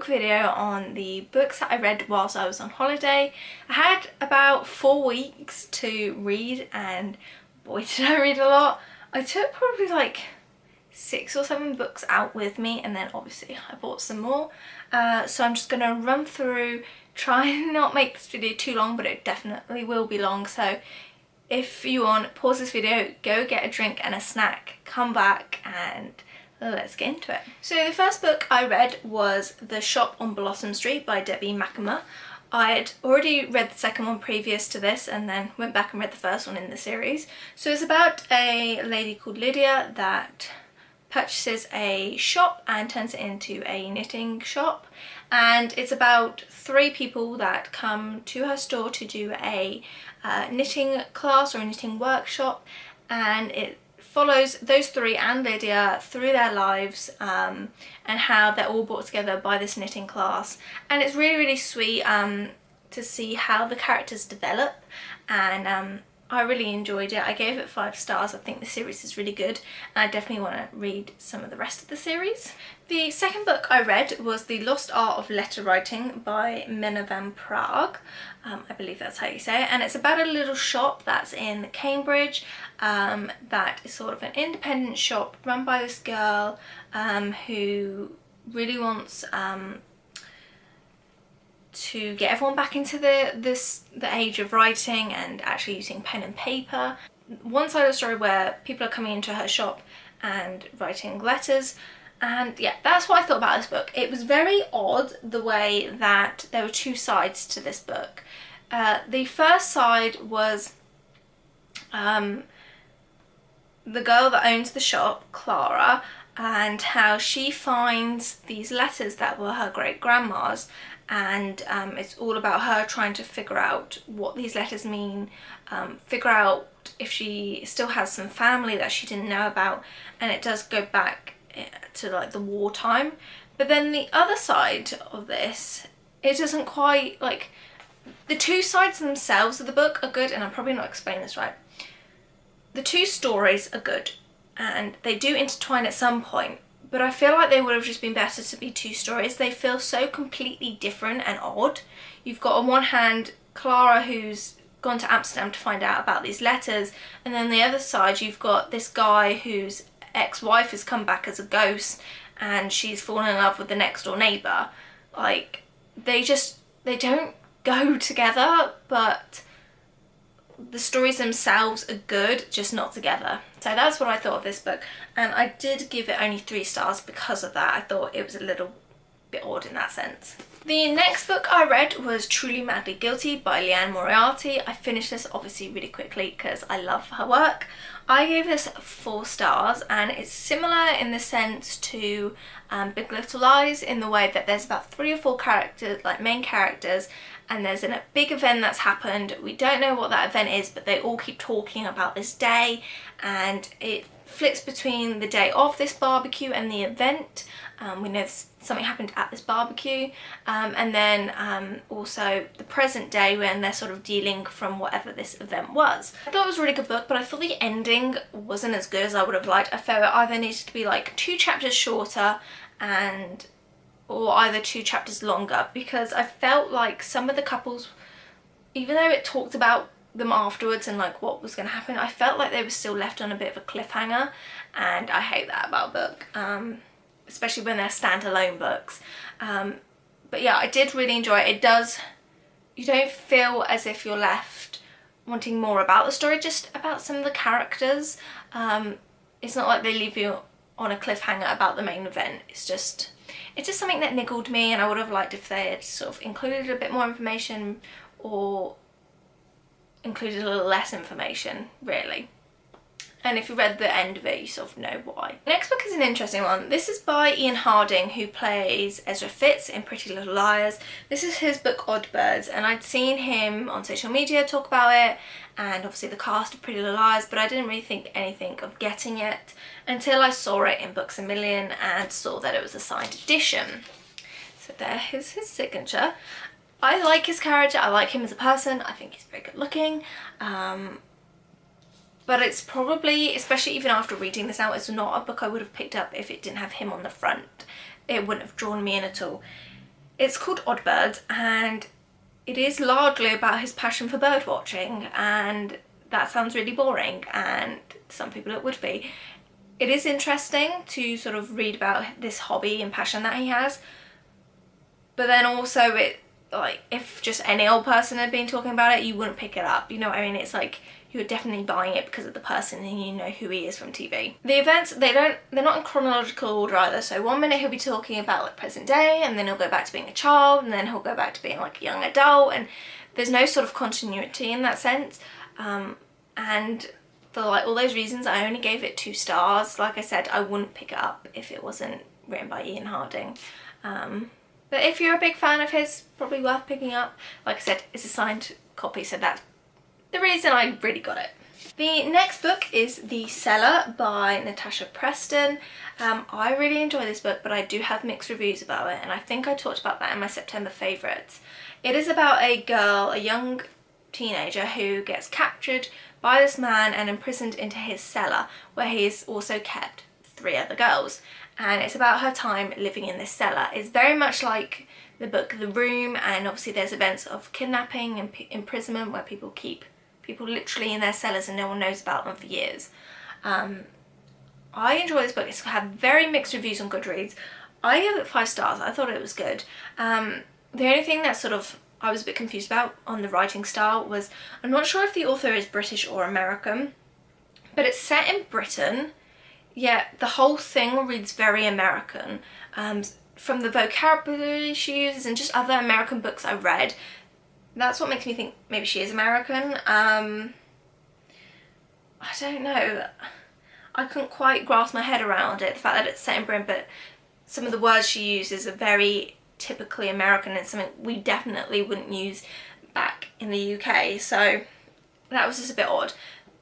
quick video on the books that I read whilst I was on holiday. I had about 4 weeks to read and boy did I read a lot. I took probably like 6 or 7 books out with me, and then obviously I bought some more. So I'm just going to run through, try and not make this video too long, but it definitely will be long. So if you want, pause this video, go get a drink and a snack, come back and let's get into it. So the first book I read was The Shop on Blossom Street by Debbie Macama. I'd already read the second one previous to this and then went back and read the first one in the series. So it's about a lady called Lydia that purchases a shop and turns it into a knitting shop, and it's about 3 people that come to her store to do a knitting class or a knitting workshop, and it follows those 3 and Lydia through their lives and how they're all brought together by this knitting class. And it's really sweet to see how the characters develop, and I really enjoyed it. I gave it 5 stars. I think the series is really good and I definitely want to read some of the rest of the series. The second book I read was The Lost Art of Letter Writing by Minna van Praag. I believe that's how you say it, and it's about a little shop that's in Cambridge that is sort of an independent shop run by this girl who really wants to get everyone back into the age of writing and actually using pen and paper. One side of the story where people are coming into her shop and writing letters, and yeah, that's what I thought about this book. It was very odd the way that there were 2 sides to this book. The first side was the girl that owns the shop, Clara, and how she finds these letters that were her great-grandma's, and it's all about her trying to figure out what these letters mean, figure out if she still has some family that she didn't know about, and it does go back to like the wartime. But then the other side of this, it doesn't quite, like, the 2 sides themselves of the book are good, and I'm probably not explaining this right. The 2 stories are good and they do intertwine at some point, but I feel like they would have just been better to be 2 stories. They feel so completely different and odd. You've got on one hand Clara, who's gone to Amsterdam to find out about these letters, and then the other side you've got this guy whose ex-wife has come back as a ghost and she's fallen in love with the next door neighbour. Like, they don't go together, but the stories themselves are good, just not together. So that's what I thought of this book, and I did give it only 3 stars because of that. I thought it was a little bit odd in that sense. The next book I read was Truly Madly Guilty by Liane Moriarty. I finished this obviously really quickly because I love her work. I gave this 4 stars, and it's similar in the sense to Big Little Lies in the way that there's about 3 or 4 characters, like main characters, and there's a big event that's happened. We don't know what that event is, but they all keep talking about this day, and it flips between the day of this barbecue and the event. We know something happened at this barbecue, and then also the present day when they're sort of dealing from whatever this event was. I thought it was a really good book, but I thought the ending wasn't as good as I would have liked. I felt it either needed to be like 2 chapters shorter or either 2 chapters longer, because I felt like some of the couples, even though it talked about them afterwards and like what was going to happen, I felt like they were still left on a bit of a cliffhanger, and I hate that about a book, especially when they're standalone books. But yeah, I did really enjoy it. You don't feel as if you're left wanting more about the story, just about some of the characters. It's not like they leave you on a cliffhanger about the main event. It's just something that niggled me, and I would have liked if they had sort of included a bit more information or included a little less information, really. And if you read the end of it, you sort of know why. The next book is an interesting one. This is by Ian Harding, who plays Ezra Fitz in Pretty Little Liars. This is his book Odd Birds, and I'd seen him on social media talk about it, and obviously the cast of Pretty Little Liars, but I didn't really think anything of getting it until I saw it in Books A Million and saw that it was a signed edition. So there is his signature. I like his character, I like him as a person, I think he's very good looking. But it's probably, especially even after reading this out, it's not a book I would have picked up if it didn't have him on the front. It wouldn't have drawn me in at all. It's called Oddbirds, and it is largely about his passion for bird watching, and that sounds really boring, and to some people it would be. It is interesting to sort of read about this hobby and passion that he has, but then also it, like, if just any old person had been talking about it, you wouldn't pick it up, you know what I mean? It's like you're definitely buying it because of the person and you know who he is from TV. The events, they're not in chronological order either, so one minute he'll be talking about like present day, and then he'll go back to being a child, and then he'll go back to being like a young adult, and there's no sort of continuity in that sense. And for like all those reasons, I only gave it 2 stars. Like I said, I wouldn't pick it up if it wasn't written by Ian Harding. But if you're a big fan of his, probably worth picking up. Like I said, it's a signed copy, so that's the reason I really got it. The next book is The Cellar by Natasha Preston. I really enjoy this book, but I do have mixed reviews about it, and I think I talked about that in my September favourites. It is about a girl, a young teenager, who gets captured by this man and imprisoned into his cellar, where he's also kept 3 other girls. And it's about her time living in this cellar. It's very much like the book The Room, and obviously there's events of kidnapping and imprisonment where people keep people literally in their cellars and no one knows about them for years. I enjoy this book. It's had very mixed reviews on Goodreads. I gave it 5 stars. I thought it was good. The only thing that sort of I was a bit confused about on the writing style was, I'm not sure if the author is British or American, but it's set in Britain, yet the whole thing reads very American. From the vocabulary she uses and just other American books I've read, that's what makes me think maybe she is American. I don't know. I couldn't quite grasp my head around it, the fact that it's set in Britain, but some of the words she uses are very typically American and something we definitely wouldn't use back in the UK, so that was just a bit odd.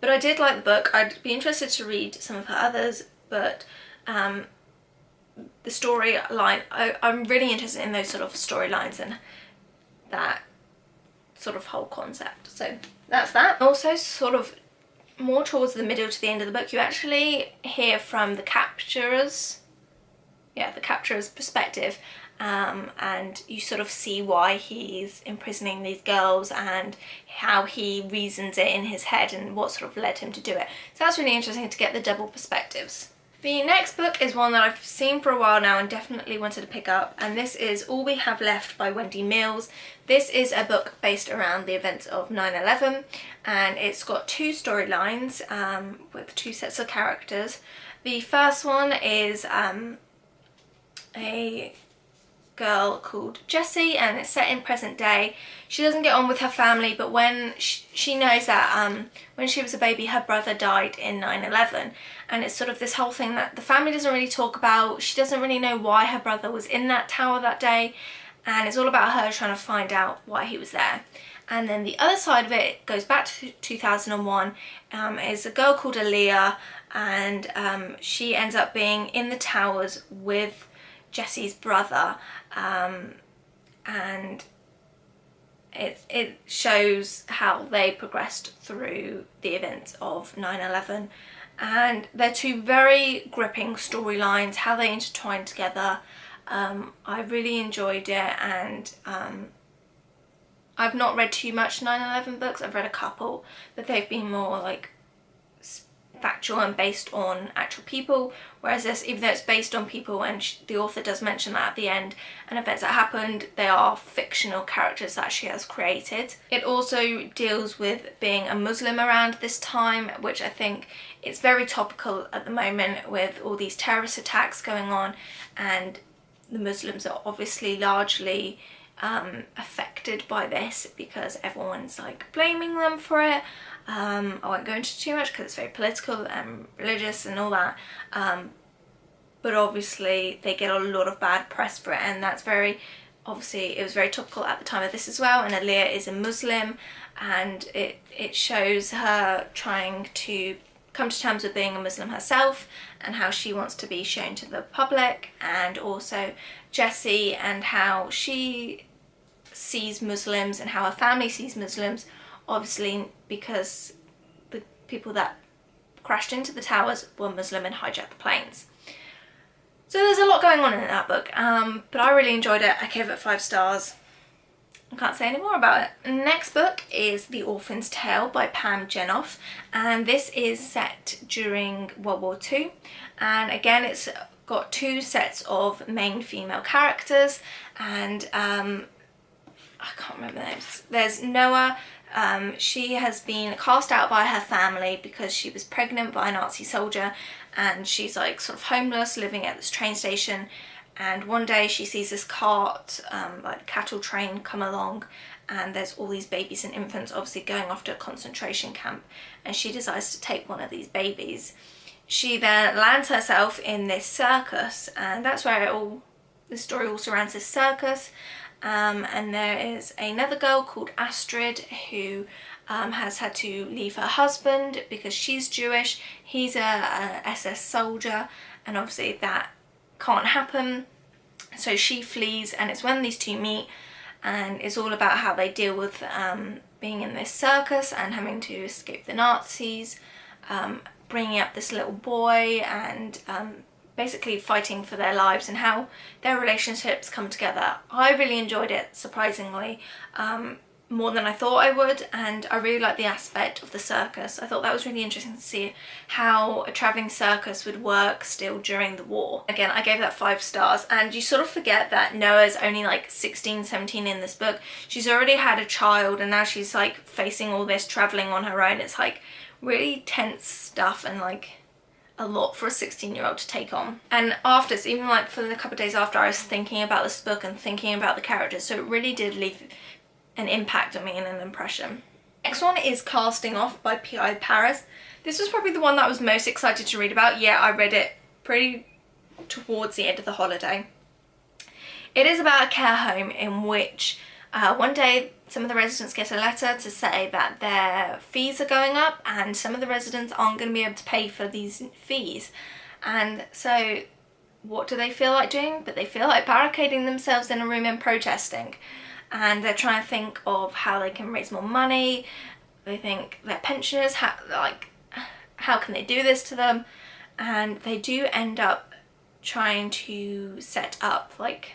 But I did like the book. I'd be interested to read some of her others, but the storyline, I'm really interested in those sort of storylines and that sort of whole concept. So that's that. Also, sort of more towards the middle to the end of the book, you actually hear from the capturer's perspective, and you sort of see why he's imprisoning these girls and how he reasons it in his head and what sort of led him to do it. So that's really interesting to get the double perspectives. The next book is one that I've seen for a while now and definitely wanted to pick up, and this is All We Have Left by Wendy Mills. This is a book based around the events of 9/11, and it's got 2 storylines with 2 sets of characters. The first one is a girl called Jessie, and it's set in present day. She doesn't get on with her family, but when she knows that when she was a baby her brother died in 9/11, and it's sort of this whole thing that the family doesn't really talk about. She doesn't really know why her brother was in that tower that day, and it's all about her trying to find out why he was there. And then the other side of it goes back to 2001, is a girl called Aaliyah, and she ends up being in the towers with Jessie's brother, and it shows how they progressed through the events of 9/11, and they're 2 very gripping storylines, how they intertwine together. I really enjoyed it, and I've not read too much 9/11 books. I've read a couple, but they've been more like factual and based on actual people, whereas this, even though it's based on people and the author does mention that at the end, and events that happened, they are fictional characters that she has created. It also deals with being a Muslim around this time, which I think it's very topical at the moment with all these terrorist attacks going on, and the Muslims are obviously largely affected by this because everyone's like blaming them for it. I won't go into too much because it's very political and religious and all that, but obviously they get a lot of bad press for it, and that's very, obviously it was very topical at the time of this as well. And Aaliyah is a Muslim, and it shows her trying to come to terms with being a Muslim herself and how she wants to be shown to the public, and also Jessie and how she sees Muslims and how her family sees Muslims, obviously because the people that crashed into the towers were Muslim and hijacked the planes. So there's a lot going on in that book, but I really enjoyed it. I gave it 5 stars. I can't say any more about it. Next book is The Orphans Tale by Pam Jenoff, and this is set during World War II, and again it's got 2 sets of main female characters, and I can't remember the names. There's Noah. She has been cast out by her family because she was pregnant by a Nazi soldier, and she's like sort of homeless, living at this train station. And one day she sees this cart, like a cattle train, come along, and there's all these babies and infants obviously going off to a concentration camp, and she decides to take one of these babies. She then lands herself in this circus, and that's where the story all surrounds this circus. And there is another girl called Astrid who has had to leave her husband because she's Jewish. He's a SS soldier, and obviously that can't happen. So she flees, and it's when these two meet, and it's all about how they deal with being in this circus and having to escape the Nazis, bringing up this little boy, and basically fighting for their lives and how their relationships come together. I really enjoyed it, surprisingly, more than I thought I would, and I really liked the aspect of the circus. I thought that was really interesting to see how a travelling circus would work still during the war. Again, I gave that 5 stars, and you sort of forget that Noah's only like 16, 17 in this book. She's already had a child, and now she's like facing all this travelling on her own. It's like really tense stuff, and like a lot for a 16-year-old to take on. And after, so even like for the couple of days after, I was thinking about this book and thinking about the characters, so it really did leave an impact on me and an impression. Next one is Casting Off by P.I. Paris. This was probably the one that I was most excited to read about. Yeah, I read it pretty towards the end of the holiday. It is about a care home in which one day some of the residents get a letter to say that their fees are going up, and some of the residents aren't going to be able to pay for these fees. And so what do they feel like doing? But they feel like barricading themselves in a room and protesting. And they're trying to think of how they can raise more money. They think their pensioners, how can they do this to them? And they do end up trying to set up like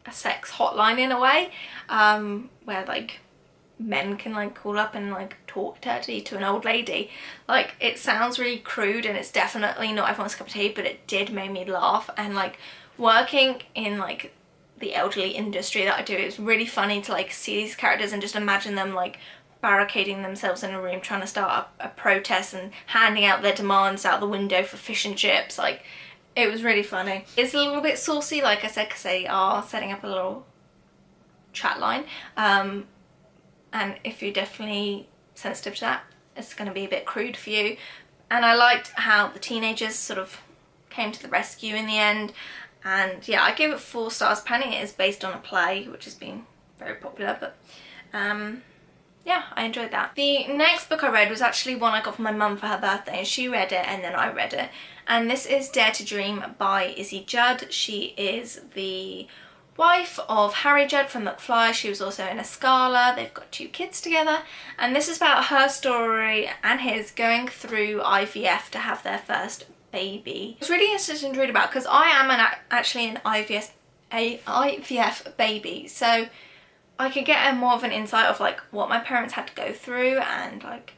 a sex hotline in a way, where like men can like call up and like talk dirty to an old lady. Like, it sounds really crude, and it's definitely not everyone's cup of tea, but it did make me laugh. And like, working in like the elderly industry that I do, it's really funny to like see these characters and just imagine them like barricading themselves in a room trying to start a protest and handing out their demands out the window for fish and chips. Like, it was really funny. It's a little bit saucy, like I said, because they are setting up a little chat line, and if you're definitely sensitive to that, it's going to be a bit crude for you. And I liked how the teenagers sort of came to the rescue in the end. And yeah, I gave it 4 stars. Apparently it is based on a play, which has been very popular, but yeah, I enjoyed that. The next book I read was actually one I got for my mum for her birthday, and she read it and then I read it. And this is Dare to Dream by Izzy Judd. She is the wife of Harry Judd from McFly. She was also in A Scala. They've got 2 kids together, and this is about her story and his going through IVF to have their first baby. It's really interesting to read about because I am actually an IVF baby, so I could get more of an insight of like what my parents had to go through and like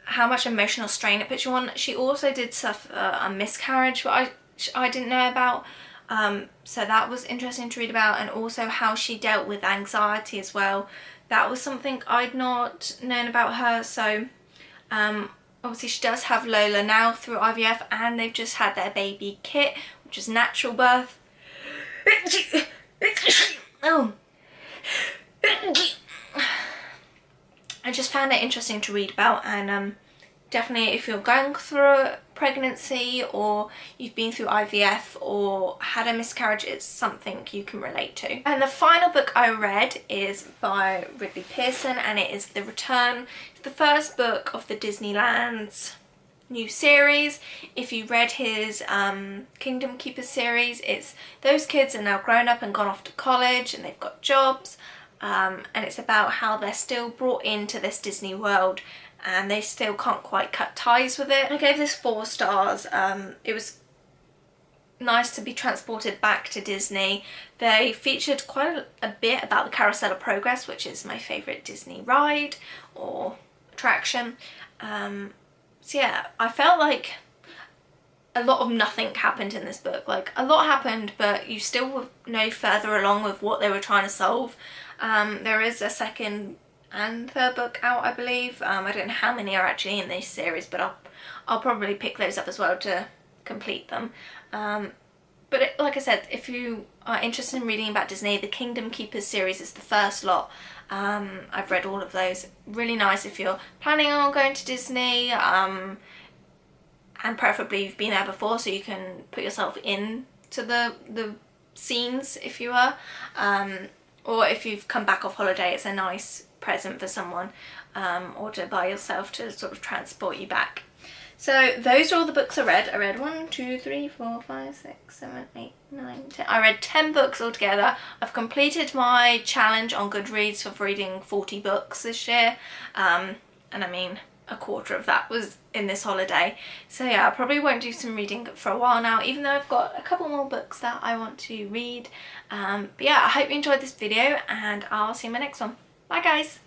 how much emotional strain it puts you on. She also did suffer a miscarriage, but I didn't know about, so that was interesting to read about, and also how she dealt with anxiety as well. That was something I'd not known about her. So obviously she does have Lola now through IVF, and they've just had their baby Kit, which is natural birth. Oh. I just found it interesting to read about, and definitely if you're going through a pregnancy or you've been through IVF or had a miscarriage, it's something you can relate to. And the final book I read is by Ridley Pearson, and it is The Return. It's the first book of the Disneyland's new series. If you read his Kingdom Keepers series, it's those kids are now grown up and gone off to college and they've got jobs, and it's about how they're still brought into this Disney world and they still can't quite cut ties with it. I gave this 4 stars. It was nice to be transported back to Disney. They featured quite a bit about the Carousel of Progress, which is my favourite Disney ride or attraction. So yeah, I felt like a lot of nothing happened in this book. Like, a lot happened, but you still were no further along with what they were trying to solve. There is a second and third book out, I believe. I don't know how many are actually in this series, but I'll probably pick those up as well to complete them. But like I said, if you are interested in reading about Disney, the Kingdom Keepers series is the first lot. I've read all of those. Really nice if you're planning on going to Disney, and preferably you've been there before, so you can put yourself into the scenes, if you were. Or if you've come back off holiday, it's a nice present for someone, or to buy yourself to sort of transport you back. So those are all the books I read. I read 1, 2, 3, 4, 5, 6, 7, 8, 9, 10. I read 10 books altogether. I've completed my challenge on Goodreads of reading 40 books this year. And I mean, a quarter of that was in this holiday. So yeah, I probably won't do some reading for a while now, even though I've got a couple more books that I want to read. But yeah, I hope you enjoyed this video, and I'll see you in my next one. Bye guys!